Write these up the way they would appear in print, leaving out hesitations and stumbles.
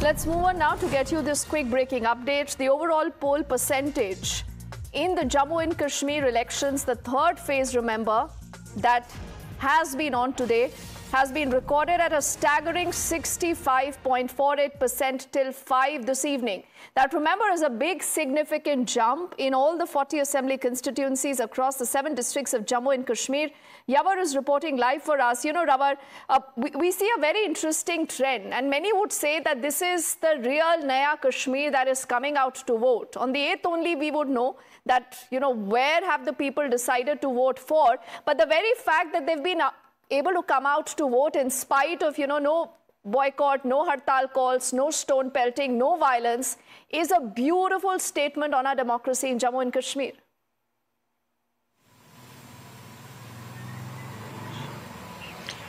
Let's move on now to get you this quick breaking update. The overall poll percentage in the Jammu and Kashmir elections, the third phase, remember, that has been on today, has been recorded at a staggering 65.48% till 5 this evening. That, remember, is a big significant jump in all the 40 assembly constituencies across the 7 districts of Jammu and Kashmir. Yavar is reporting live for us. You know, Ravar, we see a very interesting trend, and many would say that this is the real Naya Kashmir that is coming out to vote. On the 8th only we would know that, you know, where have the people decided to vote for. But the very fact that they've been able to come out to vote in spite of, you know, no boycott, no hartal calls, no stone pelting, no violence, is a beautiful statement on our democracy in Jammu and Kashmir.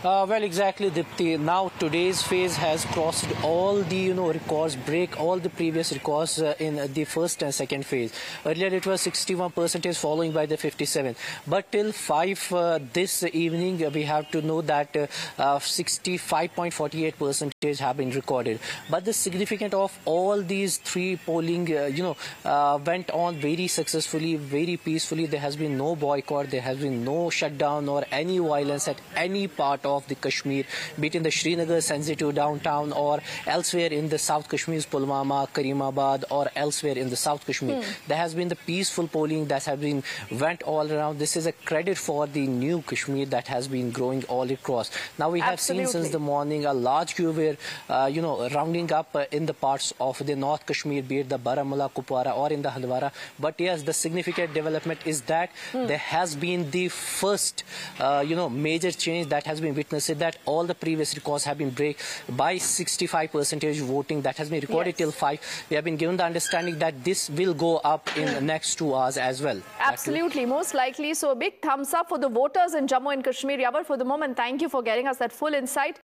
Well, exactly, Dipti. Now today's phase has crossed all the records, break all the previous records in the first and second phase. Earlier it was 61% following by the 57. But till 5 this evening we have to know that 65.48% have been recorded. But the significance of all these three polling went on very successfully, very peacefully. There has been no boycott, there has been no shutdown or any violence at any part of the Kashmir, be it in the Srinagar sensitive downtown or elsewhere in the South Kashmir's Pulwama, Karimabad or elsewhere in the South Kashmir. There has been the peaceful polling that has been went all around. This is a credit for the new Kashmir that has been growing all across. Now we have seen since the morning a large queue where rounding up in the parts of the North Kashmir, be it the Baramulla, Kupwara or in the Haldwara. But yes, the significant development is that there has been the first major change that has been witnessed, that all the previous records have been break by 65% voting that has been recorded till 5. We have been given the understanding that this will go up in the next 2 hours as well. Absolutely, most likely. So a big thumbs up for the voters in Jammu and Kashmir. Yavar, for the moment, thank you for getting us that full insight.